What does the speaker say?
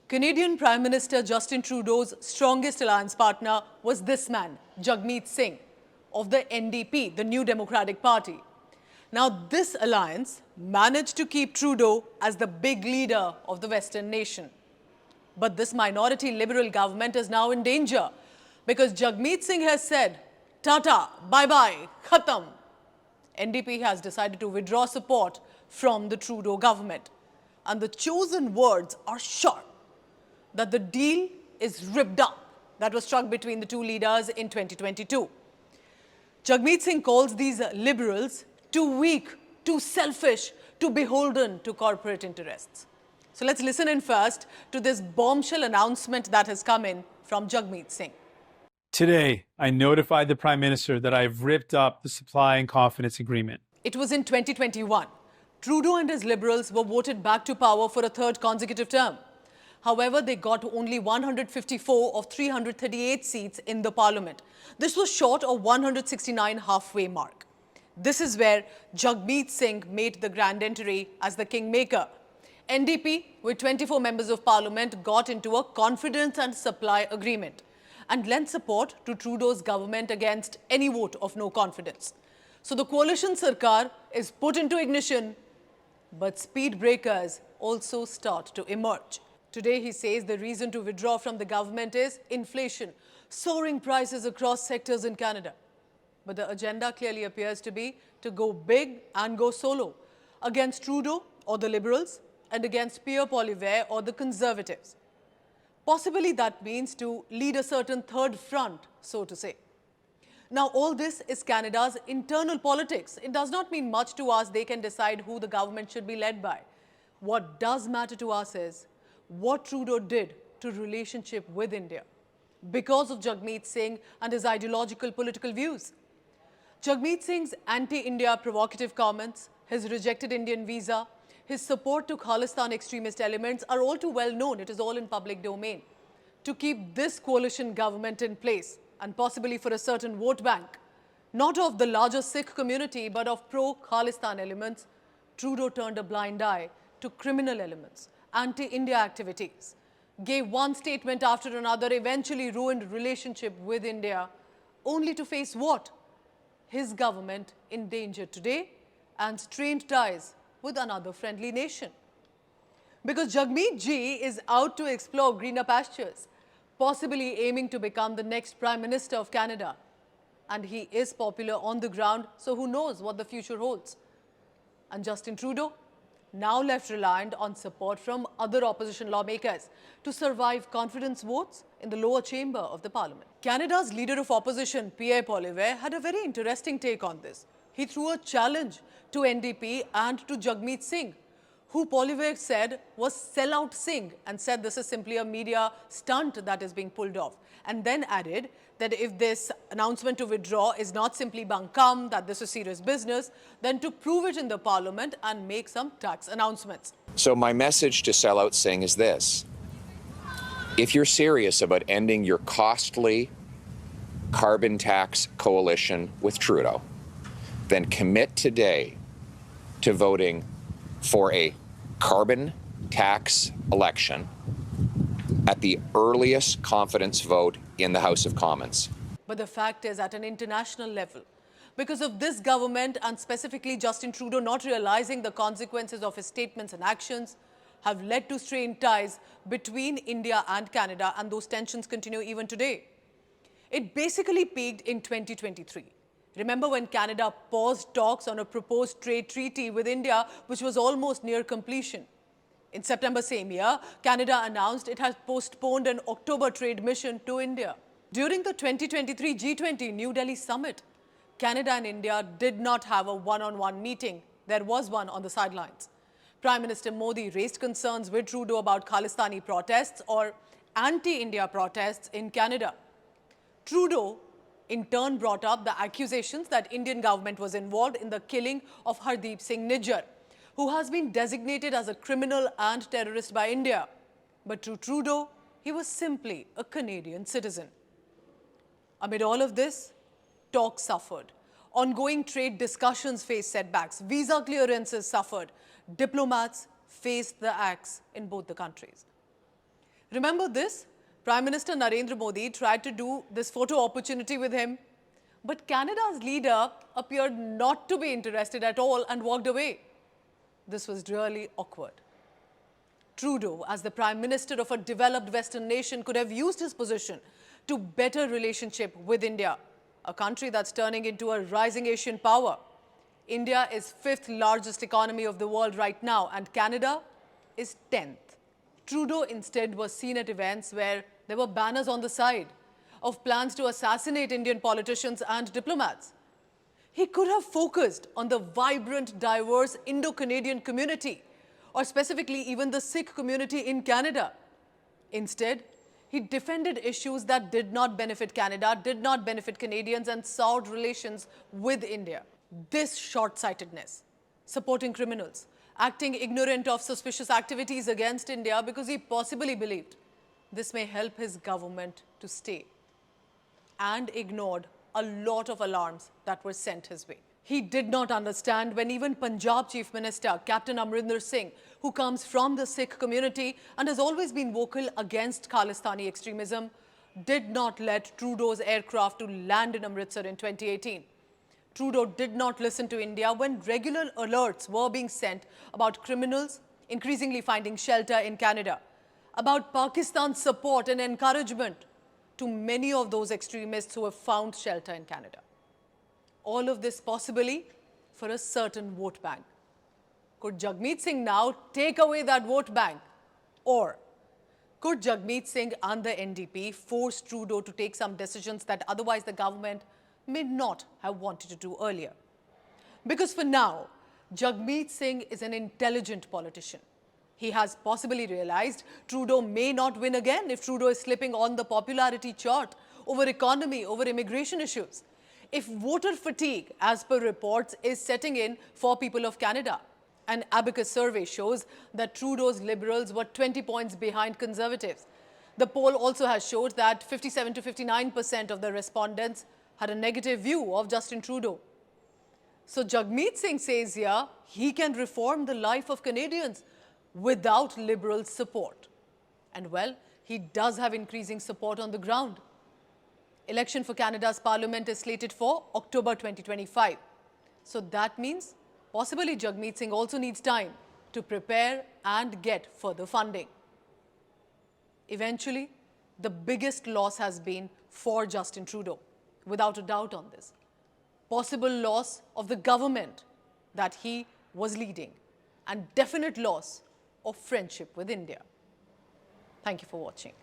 Canadian Prime Minister Justin Trudeau's strongest alliance partner was this man, Jagmeet Singh, of the NDP, the New Democratic Party. Now, this alliance managed to keep Trudeau as the big leader of the Western nation. But this minority Liberal government is now in danger because Jagmeet Singh has said, Tata, bye-bye, khatam. NDP has decided to withdraw support from the Trudeau government. And the chosen words are sharp, that the deal is ripped up that was struck between the two leaders in 2022. Jagmeet Singh calls these liberals too weak, too selfish, too beholden to corporate interests. So let's listen in first to this bombshell announcement that has come in from Jagmeet Singh. Today, I notified the Prime Minister that I've ripped up the supply and confidence agreement. It was in 2021. Trudeau and his Liberals were voted back to power for a third consecutive term. However, they got only 154 of 338 seats in the parliament. This was short of 169 halfway mark. This is where Jagmeet Singh made the grand entry as the kingmaker. NDP, with 24 members of parliament, got into a confidence and supply agreement and lent support to Trudeau's government against any vote of no confidence. So the coalition sarkar is put into ignition, but speed breakers also start to emerge. Today, he says the reason to withdraw from the government is inflation, soaring prices across sectors in Canada. But the agenda clearly appears to be to go big and go solo against Trudeau or the Liberals and against Pierre Poilievre or the Conservatives. Possibly that means to lead a certain third front, so to say. Now, all this is Canada's internal politics. It does not mean much to us. They can decide who the government should be led by. What does matter to us is what Trudeau did to relationship with India because of Jagmeet Singh and his ideological political views. Jagmeet Singh's anti-India provocative comments, his rejected Indian visa, his support to Khalistan extremist elements are all too well known. It is all in public domain. To keep this coalition government in place, and possibly for a certain vote bank, not of the larger Sikh community, but of pro-Khalistan elements, Trudeau turned a blind eye to criminal elements, anti-India activities, gave one statement after another, eventually ruined relationship with India, only to face what? His government in danger today and strained ties with another friendly nation. Because Jagmeet ji is out to explore greener pastures, possibly aiming to become the next Prime Minister of Canada. And he is popular on the ground, so who knows what the future holds. And Justin Trudeau, now left reliant on support from other opposition lawmakers to survive confidence votes in the lower chamber of the parliament. Canada's leader of opposition, Pierre Poilievre, had a very interesting take on this. He threw a challenge to NDP and to Jagmeet Singh, who Poilievre said was sellout Singh, and said this is simply a media stunt that is being pulled off. And then added that if this announcement to withdraw is not simply bunkam, that this is serious business, then to prove it in the parliament and make some tax announcements. So my message to sellout Singh is this. If you're serious about ending your costly carbon tax coalition with Trudeau, then commit today to voting for a carbon tax election at the earliest confidence vote in the House of Commons. But the fact is, at an international level, because of this government and specifically Justin Trudeau not realizing the consequences of his statements and actions, have led to strained ties between India and Canada, and those tensions continue even today. It basically peaked in 2023. Remember when Canada paused talks on a proposed trade treaty with India, which was almost near completion. In September same year, Canada announced it has postponed an October trade mission to India. During the 2023 G20 New Delhi summit, Canada and India did not have a one-on-one meeting. There was one on the sidelines. Prime Minister Modi raised concerns with Trudeau about Khalistani protests or anti-India protests in Canada. Trudeau in turn brought up the accusations that Indian government was involved in the killing of Hardeep Singh Nijjar, who has been designated as a criminal and terrorist by India. But to Trudeau, he was simply a Canadian citizen. Amid all of this, talks suffered. Ongoing trade discussions faced setbacks. Visa clearances suffered. Diplomats faced the axe in both the countries. Remember this? Prime Minister Narendra Modi tried to do this photo opportunity with him, but Canada's leader appeared not to be interested at all and walked away. This was really awkward. Trudeau, as the Prime Minister of a developed Western nation, could have used his position to better relationship with India, a country that's turning into a rising Asian power. India is 5th largest economy of the world right now, and Canada is 10th. Trudeau instead was seen at events where there were banners on the side of plans to assassinate Indian politicians and diplomats. He could have focused on the vibrant, diverse Indo-Canadian community, or specifically even the Sikh community in Canada. Instead, he defended issues that did not benefit Canada, did not benefit Canadians, and soured relations with India. This short-sightedness, supporting criminals, acting ignorant of suspicious activities against India because he possibly believed this may help his government to stay, and ignored a lot of alarms that were sent his way. He did not understand when even Punjab Chief Minister Captain Amrinder Singh, who comes from the Sikh community and has always been vocal against Khalistani extremism, did not let Trudeau's aircraft to land in Amritsar in 2018. Trudeau did not listen to India when regular alerts were being sent about criminals increasingly finding shelter in Canada, about Pakistan's support and encouragement to many of those extremists who have found shelter in Canada. All of this possibly for a certain vote bank. Could Jagmeet Singh now take away that vote bank? Or could Jagmeet Singh and the NDP force Trudeau to take some decisions that otherwise the government may not have wanted to do earlier? Because for now, Jagmeet Singh is an intelligent politician. He has possibly realized Trudeau may not win again if Trudeau is slipping on the popularity chart over economy, over immigration issues. If voter fatigue, as per reports, is setting in for people of Canada. An Abacus survey shows that Trudeau's Liberals were 20 points behind Conservatives. The poll also has showed that 57 to 59% of the respondents had a negative view of Justin Trudeau. So Jagmeet Singh says here he can reform the life of Canadians without Liberal support. And well, he does have increasing support on the ground. Election for Canada's Parliament is slated for October 2025. So that means possibly Jagmeet Singh also needs time to prepare and get further funding. Eventually, the biggest loss has been for Justin Trudeau, without a doubt on this. Possible loss of the government that he was leading, and definite loss of friendship with India. Thank you for watching.